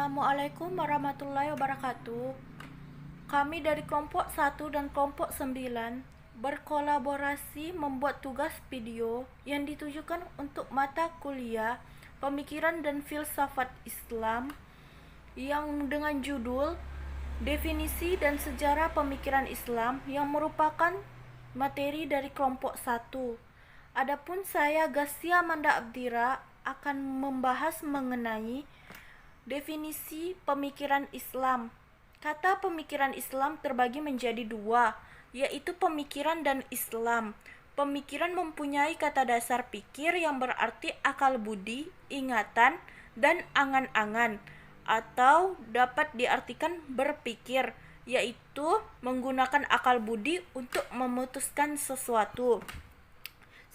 Assalamualaikum warahmatullahi wabarakatuh. Kami dari kelompok 1 dan kelompok 9 berkolaborasi membuat tugas video yang ditujukan untuk mata kuliah Pemikiran dan Filsafat Islam yang dengan judul Definisi dan Sejarah Pemikiran Islam yang merupakan materi dari kelompok 1. Adapun saya Gasya Manda Abdira akan membahas mengenai definisi pemikiran Islam. Kata pemikiran Islam terbagi menjadi dua, yaitu pemikiran dan Islam. Pemikiran mempunyai kata dasar pikir yang berarti akal budi, ingatan, dan angan-angan, atau dapat diartikan berpikir, yaitu menggunakan akal budi untuk memutuskan sesuatu.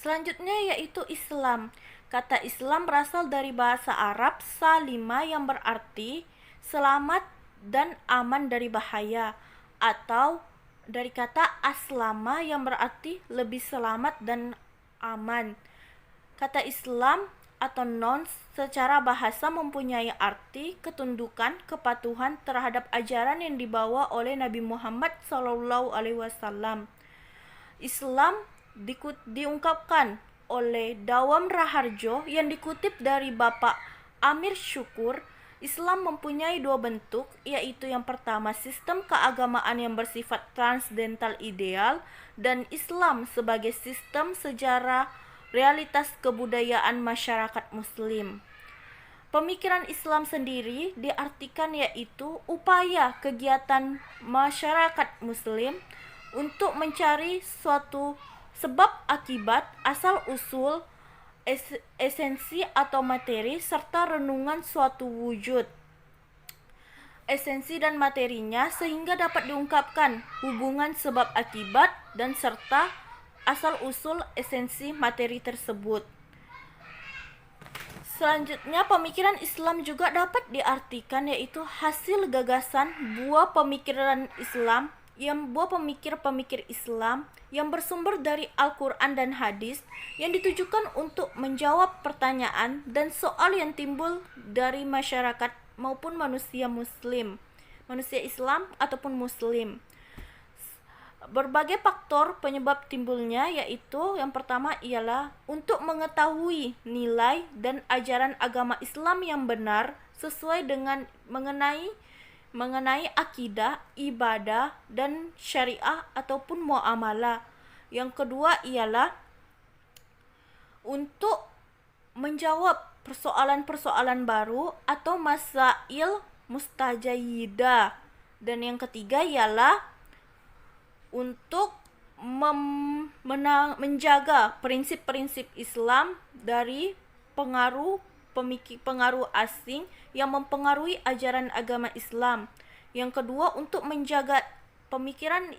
Selanjutnya yaitu Islam. Kata Islam berasal dari bahasa Arab salima yang berarti selamat dan aman dari bahaya, atau dari kata aslama yang berarti lebih selamat dan aman. Kata Islam atau non secara bahasa mempunyai arti ketundukan, kepatuhan terhadap ajaran yang dibawa oleh Nabi Muhammad SAW. Islam diungkapkan oleh Dawam Raharjo yang dikutip dari Bapak Amir Syukur. Islam mempunyai dua bentuk, yaitu yang pertama sistem keagamaan yang bersifat transdental ideal, dan Islam sebagai sistem sejarah realitas kebudayaan masyarakat muslim. Pemikiran Islam sendiri diartikan yaitu upaya kegiatan masyarakat muslim untuk mencari suatu sebab akibat, asal-usul, esensi atau materi, serta renungan suatu wujud. Esensi dan materinya sehingga dapat diungkapkan hubungan sebab akibat dan serta asal-usul esensi materi tersebut. Selanjutnya, pemikiran Islam juga dapat diartikan yaitu hasil gagasan buah pemikiran Islam buah pemikir-pemikir Islam yang bersumber dari Al-Quran dan Hadis yang ditujukan untuk menjawab pertanyaan dan soal yang timbul dari masyarakat maupun manusia Islam ataupun Muslim. Berbagai faktor penyebab timbulnya yaitu yang pertama ialah untuk mengetahui nilai dan ajaran agama Islam yang benar sesuai dengan mengenai akidah, ibadah, dan syariah ataupun muamalah. Yang kedua ialah untuk menjawab persoalan-persoalan baru atau masail mustajayidah. Dan yang ketiga ialah untuk menjaga prinsip-prinsip Islam dari pengaruh asing yang mempengaruhi ajaran agama Islam. Yang kedua, untuk menjaga pemikiran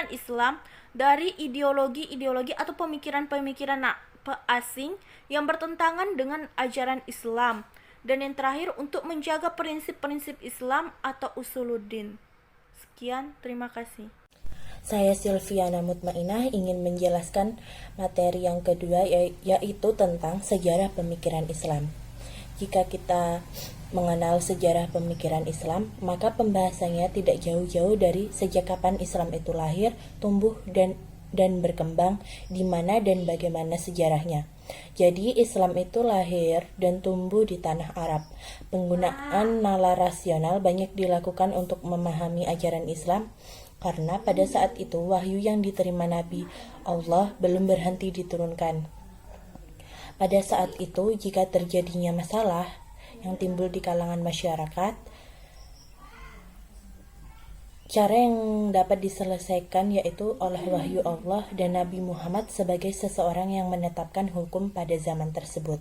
Islam dari ideologi atau pemikiran asing yang bertentangan dengan ajaran Islam. Dan yang terakhir, untuk menjaga prinsip-prinsip Islam atau usuluddin. Sekian, terima kasih. Saya Silviana Mutmainah ingin menjelaskan materi yang kedua yaitu tentang sejarah pemikiran Islam. Jika kita mengenal sejarah pemikiran Islam, maka pembahasannya tidak jauh-jauh dari sejak kapan Islam itu lahir, tumbuh dan berkembang, di mana dan bagaimana sejarahnya. Jadi Islam itu lahir dan tumbuh di tanah Arab. Penggunaan nalar rasional banyak dilakukan untuk memahami ajaran Islam, karena pada saat itu wahyu yang diterima Nabi Allah belum berhenti diturunkan. Pada saat itu, jika terjadinya masalah yang timbul di kalangan masyarakat, cara yang dapat diselesaikan yaitu oleh wahyu Allah dan Nabi Muhammad sebagai seseorang yang menetapkan hukum pada zaman tersebut.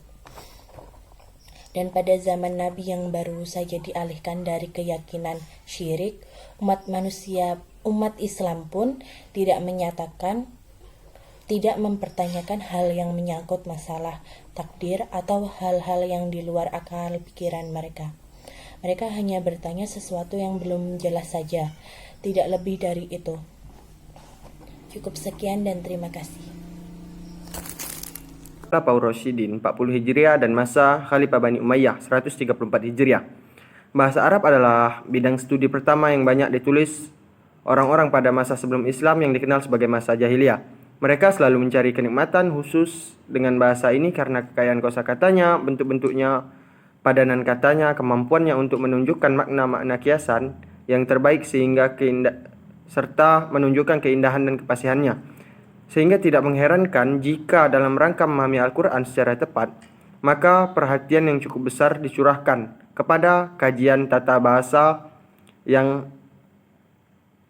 Dan pada zaman Nabi yang baru saja dialihkan dari keyakinan syirik, umat Islam pun tidak mempertanyakan hal yang menyangkut masalah takdir atau hal-hal yang di luar akal pikiran mereka. Mereka hanya bertanya sesuatu yang belum jelas saja, tidak lebih dari itu. Cukup sekian dan terima kasih. Khulafaur Rasyidin 40 Hijriah dan masa Khalifah Bani Umayyah 134 Hijriah. Bahasa Arab adalah bidang studi pertama yang banyak ditulis orang-orang pada masa sebelum Islam yang dikenal sebagai masa jahiliyah. Mereka selalu mencari kenikmatan khusus dengan bahasa ini karena kekayaan kosakatanya, bentuk-bentuknya, padanan katanya, kemampuannya untuk menunjukkan makna-makna kiasan yang terbaik serta menunjukkan keindahan dan kepasihannya. Sehingga tidak mengherankan jika dalam rangka memahami Al-Quran secara tepat, maka perhatian yang cukup besar dicurahkan kepada kajian tata bahasa yang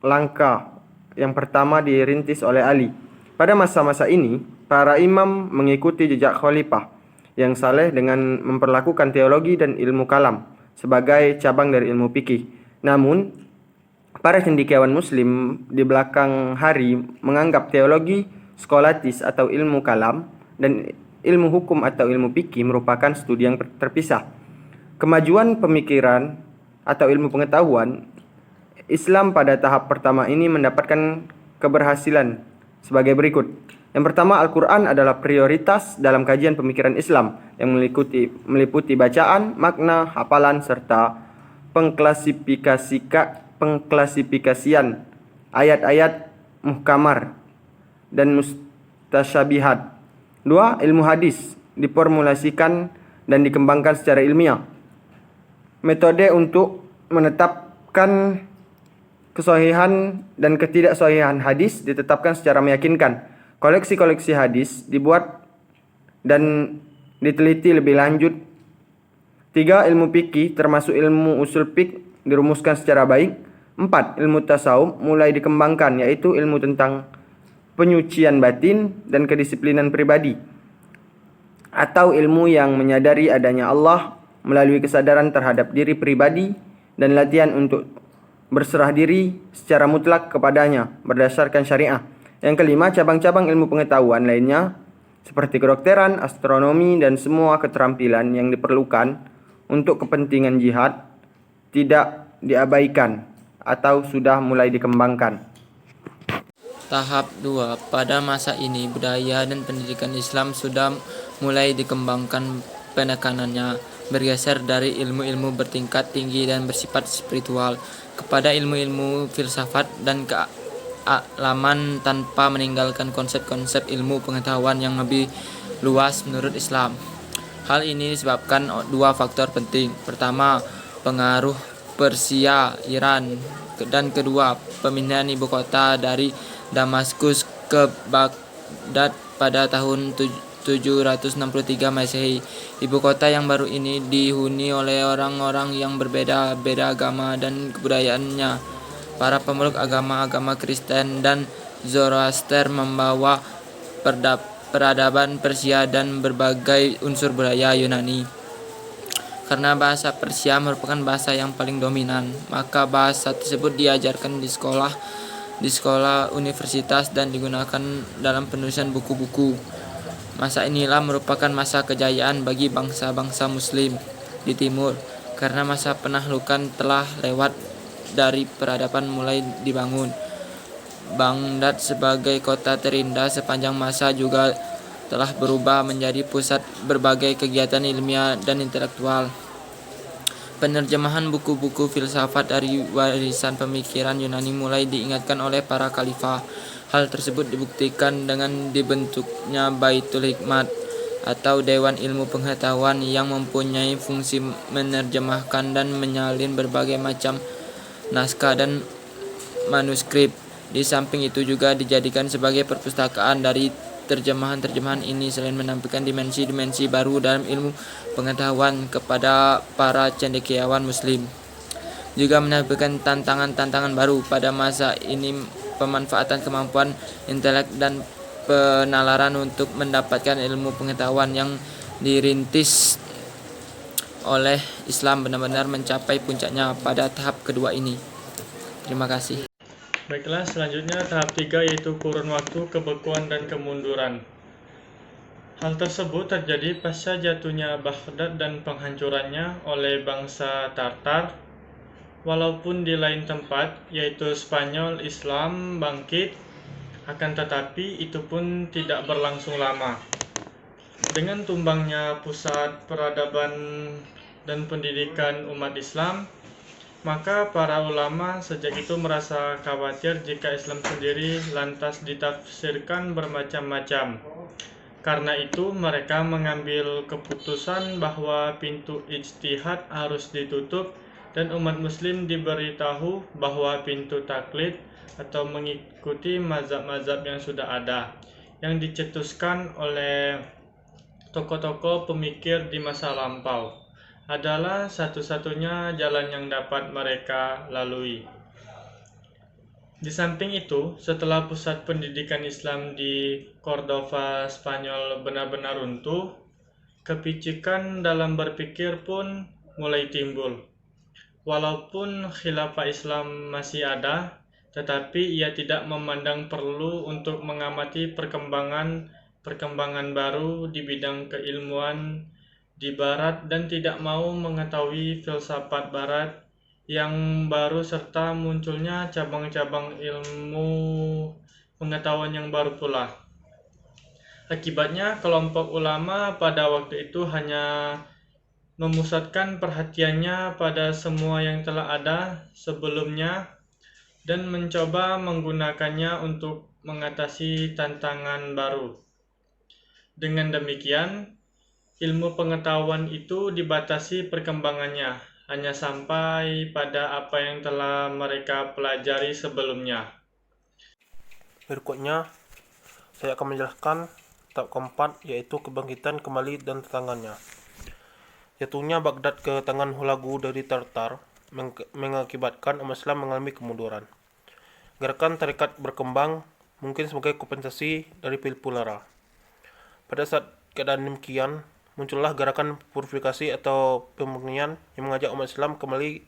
langka yang pertama dirintis oleh Ali. Pada masa-masa ini, para imam mengikuti jejak khalifah yang saleh dengan memperlakukan teologi dan ilmu kalam sebagai cabang dari ilmu fikih. Namun, para cendekiawan muslim di belakang hari menganggap teologi skolatis atau ilmu kalam dan ilmu hukum atau ilmu fikih merupakan studi yang terpisah. Kemajuan pemikiran atau ilmu pengetahuan Islam pada tahap pertama ini mendapatkan keberhasilan sebagai berikut. Yang pertama, Al-Quran adalah prioritas dalam kajian pemikiran Islam yang meliputi bacaan, makna, hafalan, serta pengklasifikasian ayat-ayat muhkamar dan mustasyabihat. Dua, ilmu hadis diformulasikan dan dikembangkan secara ilmiah. Metode untuk menetapkan kesahihan dan ketidaksahihan hadis ditetapkan secara meyakinkan. Koleksi-koleksi hadis dibuat dan diteliti lebih lanjut. Tiga, ilmu fikih termasuk ilmu usul fiqh dirumuskan secara baik. Empat, ilmu tasawuf mulai dikembangkan, yaitu ilmu tentang penyucian batin dan kedisiplinan pribadi, atau ilmu yang menyadari adanya Allah melalui kesadaran terhadap diri pribadi dan latihan untuk berserah diri secara mutlak kepadanya berdasarkan syariah. Yang kelima, cabang-cabang ilmu pengetahuan lainnya seperti kedokteran, astronomi, dan semua keterampilan yang diperlukan untuk kepentingan jihad tidak diabaikan atau sudah mulai dikembangkan. Tahap 2. Pada masa ini, budaya dan pendidikan Islam sudah mulai dikembangkan, penekanannya bergeser dari ilmu-ilmu bertingkat tinggi dan bersifat spiritual kepada ilmu-ilmu filsafat dan kealaman tanpa meninggalkan konsep-konsep ilmu pengetahuan yang lebih luas menurut Islam. Hal ini disebabkan dua faktor penting. Pertama, pengaruh Persia, Iran, dan kedua, pemindahan ibu kota dari Damaskus ke Baghdad pada tahun 763 Masehi. Ibu kota yang baru ini dihuni oleh orang-orang yang berbeda-beda agama dan kebudayaannya. Para pemeluk agama Kristen dan Zoroaster membawa peradaban Persia dan berbagai unsur budaya Yunani. Karena bahasa Persia merupakan bahasa yang paling dominan, maka bahasa tersebut diajarkan di sekolah universitas dan digunakan dalam penulisan buku-buku. Masa inilah merupakan masa kejayaan bagi bangsa-bangsa muslim di timur, karena masa penaklukan telah lewat dari peradaban mulai dibangun. Baghdad sebagai kota terindah sepanjang masa juga telah berubah menjadi pusat berbagai kegiatan ilmiah dan intelektual. Penerjemahan buku-buku filsafat dari warisan pemikiran Yunani mulai diingatkan oleh para khalifah. Hal tersebut dibuktikan dengan dibentuknya Baitul Hikmat atau Dewan Ilmu Pengetahuan yang mempunyai fungsi menerjemahkan dan menyalin berbagai macam naskah dan manuskrip. Di samping itu juga dijadikan sebagai perpustakaan. Dari terjemahan-terjemahan ini selain menampilkan dimensi-dimensi baru dalam ilmu pengetahuan kepada para cendekiawan muslim, juga menampilkan tantangan-tantangan baru pada masa ini. Pemanfaatan kemampuan intelek dan penalaran untuk mendapatkan ilmu pengetahuan yang dirintis oleh Islam benar-benar mencapai puncaknya pada tahap kedua ini. Terima kasih. Baiklah, selanjutnya tahap 3 yaitu kurun waktu kebekuan dan kemunduran. Hal tersebut terjadi pasca jatuhnya Baghdad dan penghancurannya oleh bangsa Tartar. Walaupun di lain tempat, yaitu Spanyol, Islam bangkit, akan tetapi itu pun tidak berlangsung lama. Dengan tumbangnya pusat peradaban dan pendidikan umat Islam, maka para ulama sejak itu merasa khawatir jika Islam sendiri lantas ditafsirkan bermacam-macam. Karena itu mereka mengambil keputusan bahwa pintu ijtihad harus ditutup dan umat muslim diberitahu bahwa pintu taklid atau mengikuti mazhab-mazhab yang sudah ada, yang dicetuskan oleh tokoh-tokoh pemikir di masa lampau, adalah satu-satunya jalan yang dapat mereka lalui. Di samping itu, setelah pusat pendidikan Islam di Cordova, Spanyol benar-benar runtuh, kepicikan dalam berpikir pun mulai timbul. Walaupun khilafah Islam masih ada, tetapi ia tidak memandang perlu untuk mengamati perkembangan baru di bidang keilmuan di Barat dan tidak mau mengetahui filsafat Barat yang baru serta munculnya cabang-cabang ilmu pengetahuan yang baru pula. Akibatnya, kelompok ulama pada waktu itu hanya memusatkan perhatiannya pada semua yang telah ada sebelumnya dan mencoba menggunakannya untuk mengatasi tantangan baru. Dengan demikian, ilmu pengetahuan itu dibatasi perkembangannya, hanya sampai pada apa yang telah mereka pelajari sebelumnya. Berikutnya, saya akan menjelaskan tahap keempat, yaitu kebangkitan kembali dan tantangannya. Jatuhnya Baghdad ke tangan Hulagu dari Tartar mengakibatkan umat Islam mengalami kemunduran. Gerakan tarekat berkembang mungkin sebagai kompensasi dari Pilpulara. Pada saat keadaan demikian, muncullah gerakan purifikasi atau pemurnian yang mengajak umat Islam kembali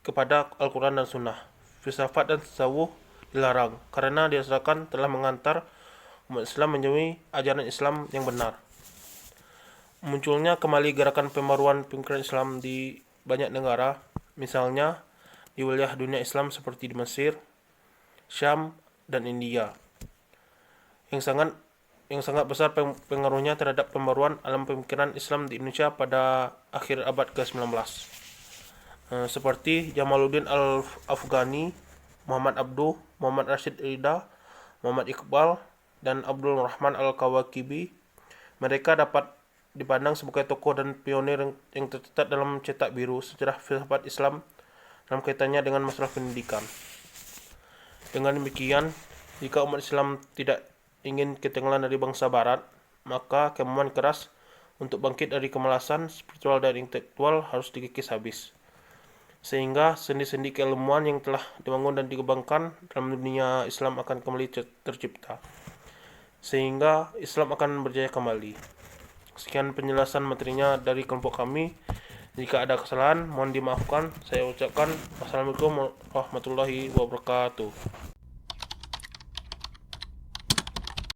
kepada Al-Quran dan Sunnah. Filsafat dan tasawuf dilarang karena dirasakan telah mengantar umat Islam menjauhi ajaran Islam yang benar. Munculnya kembali gerakan pembaruan pemikiran Islam di banyak negara, misalnya di wilayah dunia Islam seperti di Mesir, Syam, dan India. Yang sangat besar pengaruhnya terhadap pembaruan alam pemikiran Islam di Indonesia pada akhir abad ke-19. Seperti Jamaluddin Al-Afghani, Muhammad Abduh, Muhammad Rashid Rida, Muhammad Iqbal, dan Abdul Rahman Al-Kawakibi. Mereka dapat dipandang sebagai tokoh dan pionir yang tercatat dalam cetak biru sejarah filsafat Islam dalam kaitannya dengan masalah pendidikan. Dengan demikian, jika umat Islam tidak ingin ketinggalan dari bangsa Barat, maka kemauan keras untuk bangkit dari kemalasan spiritual dan intelektual harus dikikis habis. Sehingga sendi-sendi keilmuan yang telah dibangun dan dikembangkan dalam dunia Islam akan kembali tercipta. Sehingga Islam akan berjaya kembali. Sekian penjelasan materinya dari kelompok kami. Jika ada kesalahan, mohon dimaafkan. Saya ucapkan wassalamualaikum warahmatullahi wabarakatuh.